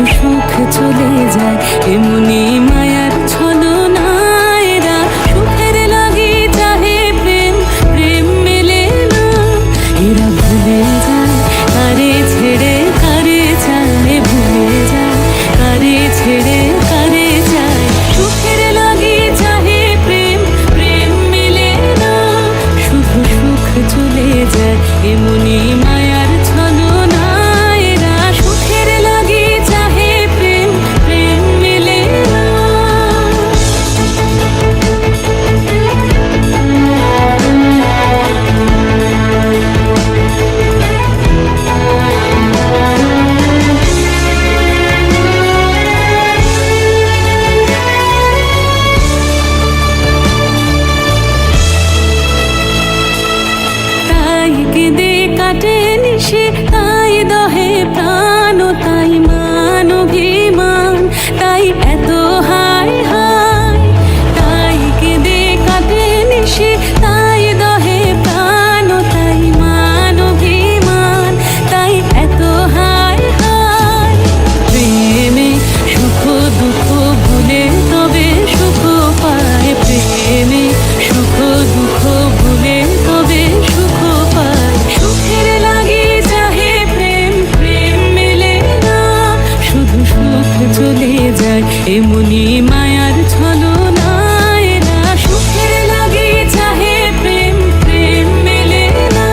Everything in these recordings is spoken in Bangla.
শুধু সুখ চলে যায় এমনি মায়ার ছলনা। এরা সুখের লাগি চাহে প্রেম, প্রেম মেলে না। এরা ভুলে যায় কারে ছেড়ে কারে চায়, ভুলে যায় কারে ছেড়ে কারে চায়। সুখের লাগি চাহে প্রেম, প্রেম মেলে না। শুধু সুখ চলে যায় এমনি মায়ার ছলনা। এরা সুখের লাগি চাহে প্রেম, প্রেম মেলে না। তাই কেঁদে কাটে নিশে, তাই দহে প্রাণ, তাই মান অভিমান, তাই এত হায় হায়। তাই কেঁদে কাটে নিশে, তাই দহে প্রাণ, তাই মান অভিমান, তাই এত হায় হায়। প্রেমে সুখ দুঃখ ভুলে তবে সুখ পায়, প্রেমে সুখ দুঃখ ভুলে তবে সুখ পায়। সুখের লাগি চাহে প্রেম, প্রেম মেলে না। শুধু সুখ চলে যায় এমনি মায়ার ছলনা। এরা সুখের লাগি চাহে প্রেম, প্রেম মেলে না।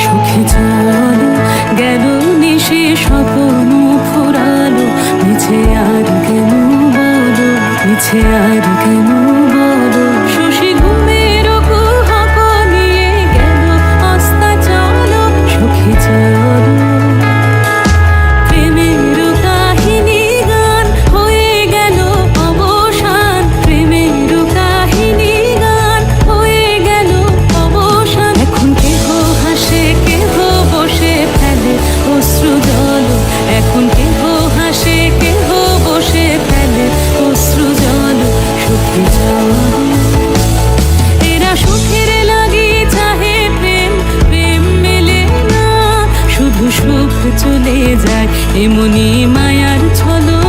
সুখে চলো গেল নিশে স্বপ্ন ফুরালো, মিছে আর কেন বলো, মিছে আর কেন বলো। শশী ঘুমের কুহক নিয়ে গেল আস্তা চলো। সুখে চলো প্রেমের কাহিনী গান হয়ে গেল অবসান, প্রেমের কাহিনী গান হয়ে গেল অবসান। এখন কেহ হাসে কেহ বসে ফেলে অশ্রু জল, এখন কেহ হাসে কেহ বসে ফেলে অশ্রু জল। সুখে চলো এরা সুখের লাগি চাহে প্রেম, প্রেম মেলে না। শুধু সুখ চলে যায় এমনি মায়ার ছলনা।